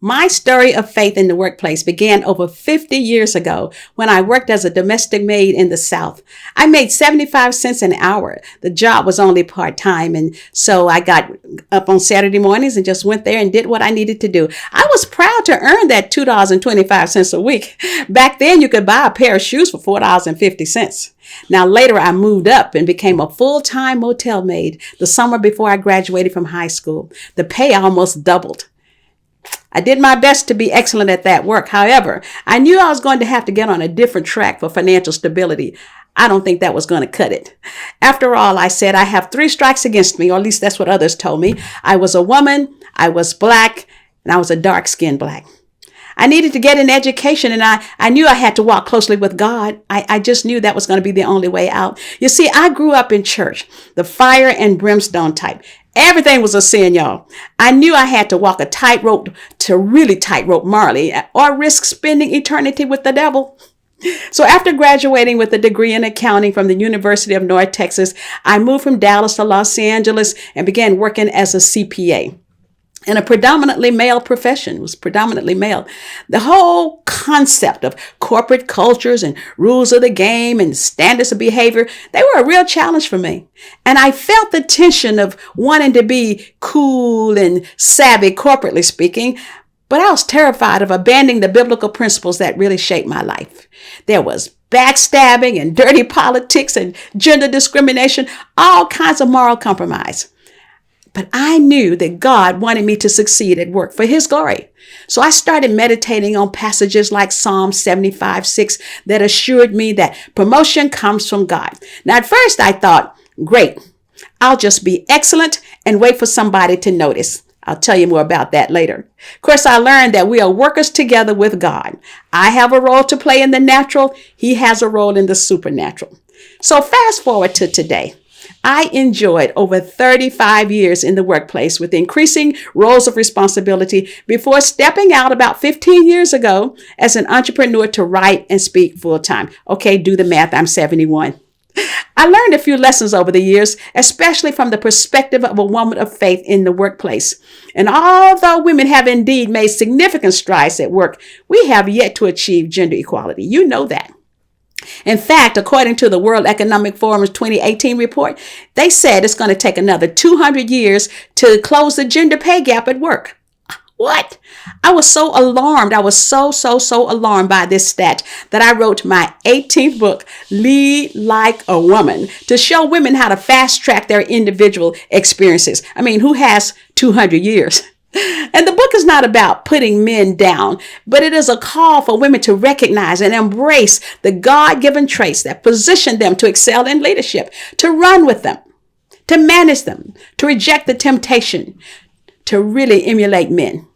My story of faith in the workplace began over 50 years ago when I worked as a domestic maid in the South. I made 75 cents an hour. The job was only part-time, and so I got up on Saturday mornings and just went there and did what I needed to do. I was proud to earn that $2.25 a week. Back then, you could buy a pair of shoes for $4.50. Now, later, I moved up and became a full-time motel maid the summer before I graduated from high school. The pay almost doubled. I did my best to be excellent at that work. However, I knew I was going to have to get on a different track for financial stability. I don't think that was going to cut it. After all, I said, I have 3 strikes against me, or at least that's what others told me. I was a woman, I was black, and I was a dark-skinned black. I needed to get an education, and I knew I had to walk closely with God. I just knew that was going to be the only way out. You see, I grew up in church, the fire and brimstone type. Everything was a sin, y'all. I knew I had to walk a tightrope to really tightrope morally, or risk spending eternity with the devil. So after graduating with a degree in accounting from the University of North Texas, I moved from Dallas to Los Angeles and began working as a CPA. In a predominantly male profession. It was predominantly male. The whole concept of corporate cultures and rules of the game and standards of behavior, they were a real challenge for me. And I felt the tension of wanting to be cool and savvy, corporately speaking, but I was terrified of abandoning the biblical principles that really shaped my life. There was backstabbing and dirty politics and gender discrimination, all kinds of moral compromise. But I knew that God wanted me to succeed at work for his glory. So I started meditating on passages like Psalm 75:6 that assured me that promotion comes from God. Now, at first I thought, great, I'll just be excellent and wait for somebody to notice. I'll tell you more about that later. Of course, I learned that we are workers together with God. I have a role to play in the natural. He has a role in the supernatural. So fast forward to today. I enjoyed over 35 years in the workplace with increasing roles of responsibility before stepping out about 15 years ago as an entrepreneur to write and speak full time. Okay, do the math. I'm 71. I learned a few lessons over the years, especially from the perspective of a woman of faith in the workplace. And although women have indeed made significant strides at work, we have yet to achieve gender equality. You know that. In fact, according to the World Economic Forum's 2018 report, they said it's going to take another 200 years to close the gender pay gap at work. What? I was so alarmed. I was so alarmed by this stat that I wrote my 18th book, Lead Like a Woman, to show women how to fast track their individual experiences. I mean, who has 200 years? And the book is not about putting men down, but it is a call for women to recognize and embrace the God-given traits that position them to excel in leadership, to run with them, to manage them, to reject the temptation, to really emulate men.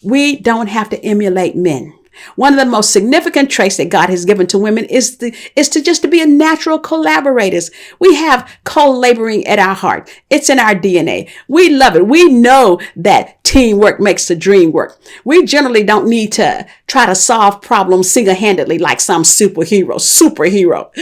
We don't have to emulate men. One of the most significant traits that God has given to women is to be a natural collaborators. We have co-laboring at our heart. It's in our DNA. We love it. We know that teamwork makes the dream work. We generally don't need to try to solve problems single-handedly like some superhero.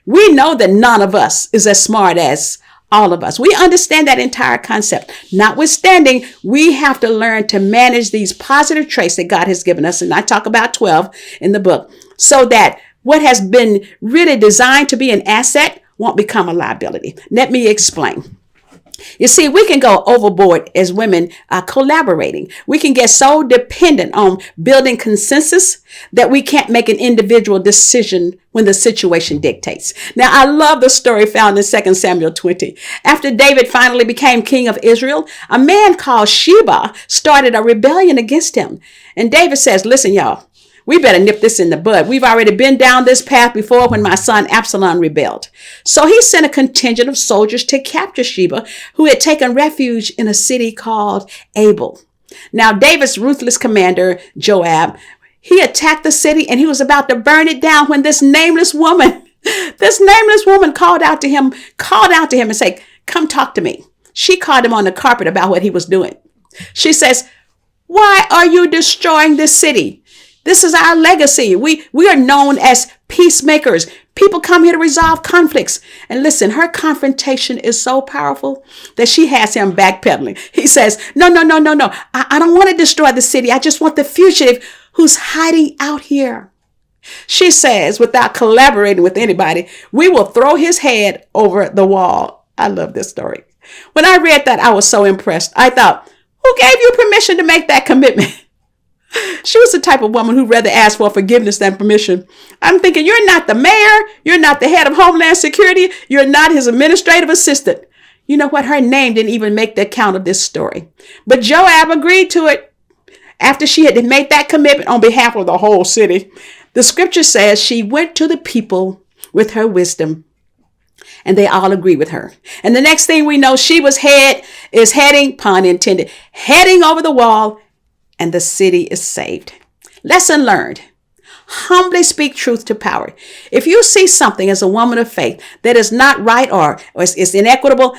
We know that none of us is as smart as all of us. We understand that entire concept. Notwithstanding, we have to learn to manage these positive traits that God has given us. And I talk about 12 in the book, so that what has been really designed to be an asset won't become a liability. Let me explain. You see, we can go overboard as women collaborating. We can get so dependent on building consensus that we can't make an individual decision when the situation dictates. Now, I love the story found in 2 Samuel 20. After David finally became king of Israel, a man called Sheba started a rebellion against him. And David says, listen, y'all, we better nip this in the bud. We've already been down this path before when my son Absalom rebelled. So he sent a contingent of soldiers to capture Sheba, who had taken refuge in a city called Abel. Now, David's ruthless commander, Joab, he attacked the city and he was about to burn it down when this nameless woman called out to him and said, come talk to me. She called him on the carpet about what he was doing. She says, why are you destroying this city? This is our legacy. We are known as peacemakers. People come here to resolve conflicts. And listen, her confrontation is so powerful that she has him backpedaling. He says, no. I don't want to destroy the city. I just want the fugitive who's hiding out here. She says, without collaborating with anybody, we will throw his head over the wall. I love this story. When I read that, I was so impressed. I thought, who gave you permission to make that commitment? She was the type of woman who'd rather ask for forgiveness than permission. I'm thinking, you're not the mayor. You're not the head of Homeland Security. You're not his administrative assistant. You know what? Her name didn't even make the account of this story. But Joab agreed to it after she had made that commitment on behalf of the whole city. The scripture says she went to the people with her wisdom, and they all agree with her. And the next thing we know, she was heading, pun intended, heading over the wall, and the city is saved. Lesson learned. Humbly speak truth to power. If you see something as a woman of faith that is not right or is inequitable,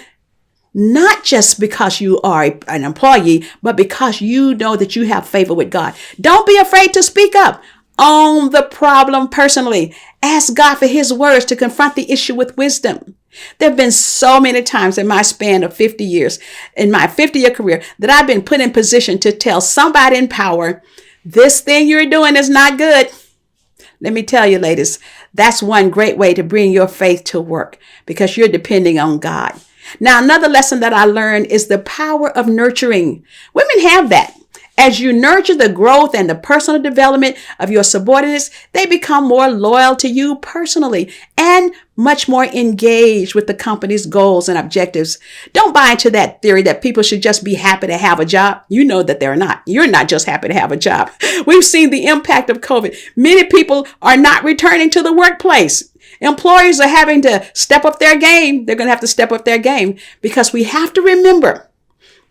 not just because you are an employee, but because you know that you have favor with God, don't be afraid to speak up. Own the problem personally. Ask God for his words to confront the issue with wisdom. There have been so many times in my span of 50 years, in my 50-year career, that I've been put in position to tell somebody in power, this thing you're doing is not good. Let me tell you, ladies, that's one great way to bring your faith to work because you're depending on God. Now, another lesson that I learned is the power of nurturing. Women have that. As you nurture the growth and the personal development of your subordinates, they become more loyal to you personally and much more engaged with the company's goals and objectives. Don't buy into that theory that people should just be happy to have a job. You know that they're not. You're not just happy to have a job. We've seen the impact of COVID. Many people are not returning to the workplace. Employers are having to step up their game. They're going to have to step up their game because we have to remember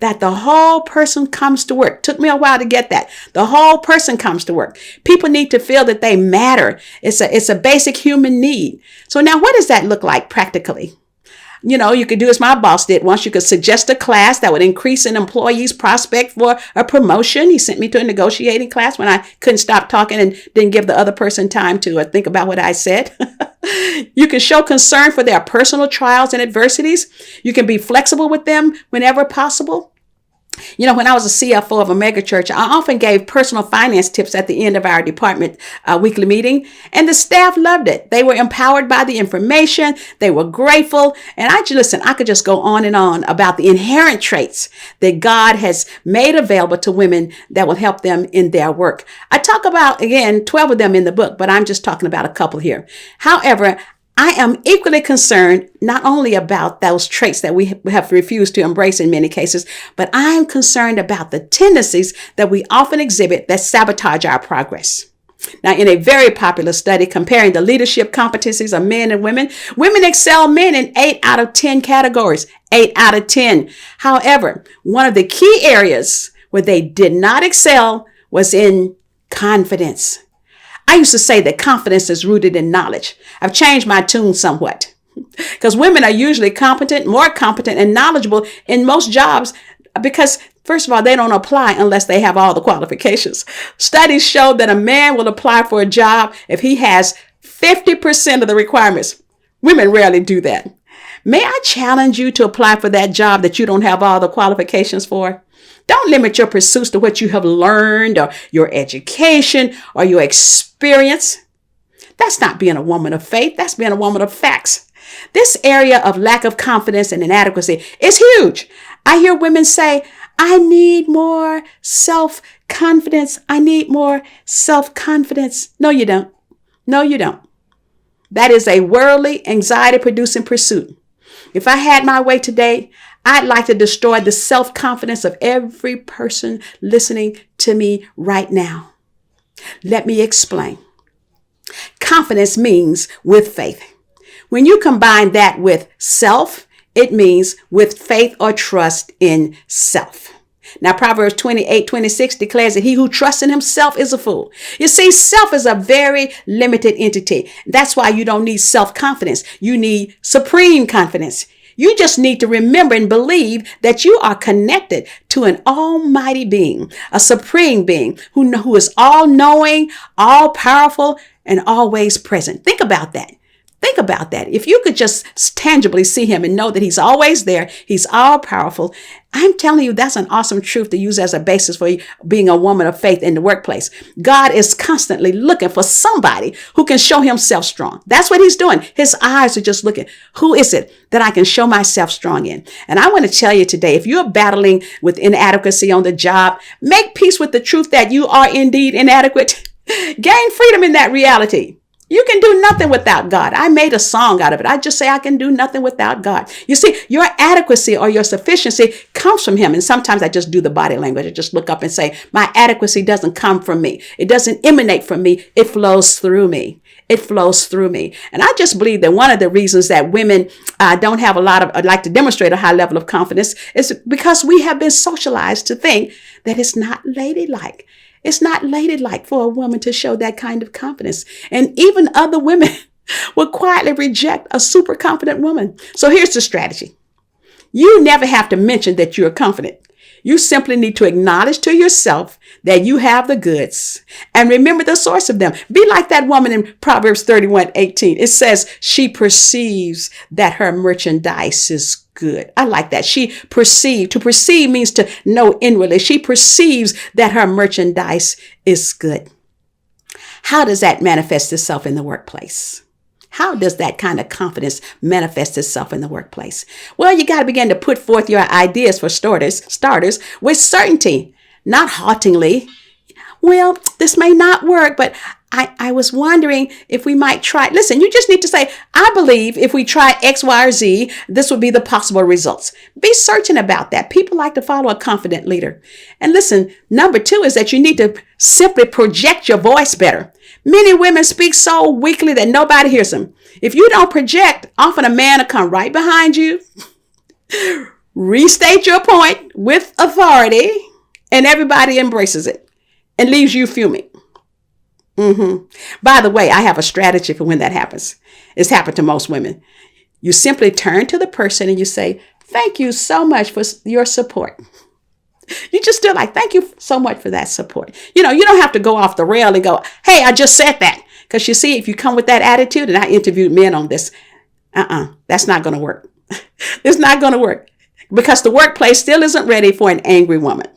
that the whole person comes to work. Took me a while to get that. The whole person comes to work. People need to feel that they matter. It's a basic human need. So now what does that look like practically? You know, you could do as my boss did once. You could suggest a class that would increase an employee's prospect for a promotion. He sent me to a negotiating class when I couldn't stop talking and didn't give the other person time to think about what I said. You can show concern for their personal trials and adversities. You can be flexible with them whenever possible. You know, when I was a CFO of a mega church, I often gave personal finance tips at the end of our department weekly meeting, and the staff loved it. They were empowered by the information. They were grateful. And I could just go on and on about the inherent traits that God has made available to women that will help them in their work. I talk about, again, 12 of them in the book, but I'm just talking about a couple here. However, I am equally concerned not only about those traits that we have refused to embrace in many cases, but I'm concerned about the tendencies that we often exhibit that sabotage our progress. Now, in a very popular study comparing the leadership competencies of men and women, women excel men in 8 out of 10 categories, 8 out of 10. However, one of the key areas where they did not excel was in confidence. I used to say that confidence is rooted in knowledge. I've changed my tune somewhat because women are usually competent, more competent and knowledgeable in most jobs because, first of all, they don't apply unless they have all the qualifications. Studies show that a man will apply for a job if he has 50% of the requirements. Women rarely do that. May I challenge you to apply for that job that you don't have all the qualifications for? Don't limit your pursuits to what you have learned or your education or your experience. That's not being a woman of faith. That's being a woman of facts. This area of lack of confidence and inadequacy is huge. I hear women say, I need more self-confidence. I need more self-confidence. No, you don't. No, you don't. That is a worldly, anxiety-producing pursuit. If I had my way today, I'd like to destroy the self-confidence of every person listening to me right now. Let me explain. Confidence means with faith. When you combine that with self, it means with faith or trust in self. Now, Proverbs 28:26 declares that he who trusts in himself is a fool. You see, self is a very limited entity. That's why you don't need self-confidence. You need supreme confidence. You just need to remember and believe that you are connected to an almighty being, a supreme being who is all-knowing, all-powerful, and always present. Think about that. Think about that. If you could just tangibly see him and know that he's always there, he's all powerful. I'm telling you, that's an awesome truth to use as a basis for being a woman of faith in the workplace. God is constantly looking for somebody who can show himself strong. That's what he's doing. His eyes are just looking. Who is it that I can show myself strong in? And I want to tell you today, if you're battling with inadequacy on the job, make peace with the truth that you are indeed inadequate. Gain freedom in that reality. You can do nothing without God. I made a song out of it. I just say I can do nothing without God. You see, your adequacy or your sufficiency comes from him. And sometimes I just do the body language. I just look up and say, my adequacy doesn't come from me. It doesn't emanate from me. It flows through me. It flows through me. And I just believe that one of the reasons that women don't have like to demonstrate a high level of confidence is because we have been socialized to think that it's not ladylike. It's not ladylike for a woman to show that kind of confidence. And even other women will quietly reject a super confident woman. So here's the strategy. You never have to mention that you're confident. You simply need to acknowledge to yourself that you have the goods and remember the source of them. Be like that woman in Proverbs 31:18. It says she perceives that her merchandise is good. I like that. She perceived. To perceive means to know inwardly. She perceives that her merchandise is good. How does that manifest itself in the workplace? How does that kind of confidence manifest itself in the workplace? Well, you got to begin to put forth your ideas for starters with certainty, not haltingly. Well, this may not work, but I was wondering if we might try. Listen, you just need to say, I believe if we try X, Y, or Z, this would be the possible results. Be certain about that. People like to follow a confident leader. And listen, number 2 is that you need to simply project your voice better. Many women speak so weakly that nobody hears them. If you don't project, often a man will come right behind you, restate your point with authority, and everybody embraces it and leaves you fuming. By the way, I have a strategy for when that happens. It's happened to most women. You simply turn to the person and you say, thank you so much for your support. You just do like, thank you so much for that support. You don't have to go off the rail and go, hey, I just said that. Because you see, if you come with that attitude, and I interviewed men on this, that's not going to work. It's not going to work because the workplace still isn't ready for an angry woman.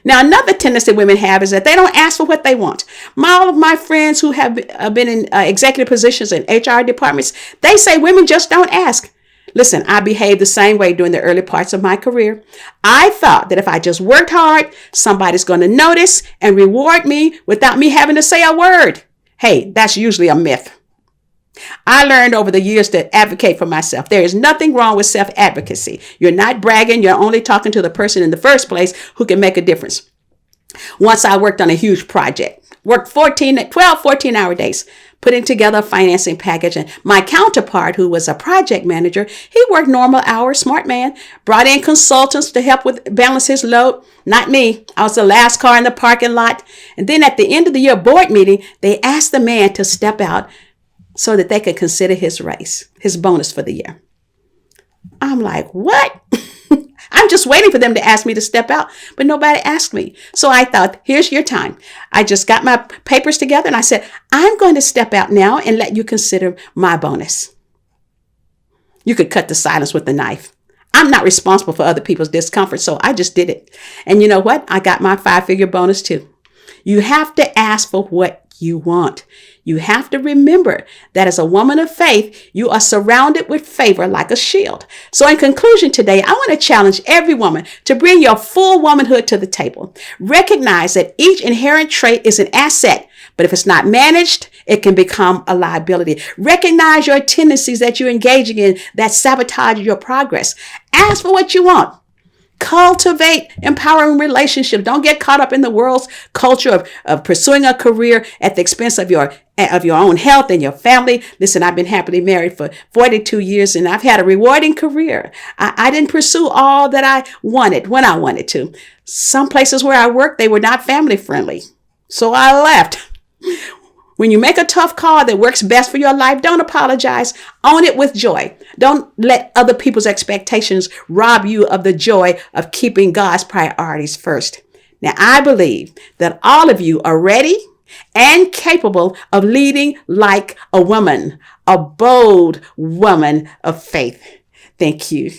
Now, another tendency women have is that they don't ask for what they want. All of my friends who have been in executive positions in HR departments, they say women just don't ask. Listen, I behaved the same way during the early parts of my career. I thought that if I just worked hard, somebody's going to notice and reward me without me having to say a word. Hey, that's usually a myth. I learned over the years to advocate for myself. There is nothing wrong with self-advocacy. You're not bragging. You're only talking to the person in the first place who can make a difference. Once I worked on a huge project, worked 14-hour days, putting together a financing package. And my counterpart, who was a project manager, he worked normal hours, smart man, brought in consultants to help with balance his load. Not me. I was the last car in the parking lot. And then at the end of the year board meeting, they asked the man to step out so that they could consider his raise, his bonus for the year. I'm like, what? I'm just waiting for them to ask me to step out, but nobody asked me. So I thought, here's your time. I just got my papers together and I said, I'm going to step out now and let you consider my bonus. You could cut the silence with a knife. I'm not responsible for other people's discomfort, so I just did it. And you know what? I got my 5-figure bonus too. You have to ask for what you want. You have to remember that as a woman of faith, you are surrounded with favor like a shield. So in conclusion today, I want to challenge every woman to bring your full womanhood to the table. Recognize that each inherent trait is an asset, but if it's not managed, it can become a liability. Recognize your tendencies that you're engaging in that sabotage your progress. Ask for what you want. Cultivate empowering relationships. Don't get caught up in the world's culture of pursuing a career at the expense of your own health and your family. Listen, I've been happily married for 42 years and I've had a rewarding career. I didn't pursue all that I wanted when I wanted to. Some places where I worked, they were not family friendly. So I left. When you make a tough call that works best for your life, don't apologize. Own it with joy. Don't let other people's expectations rob you of the joy of keeping God's priorities first. Now, I believe that all of you are ready and capable of leading like a woman, a bold woman of faith. Thank you.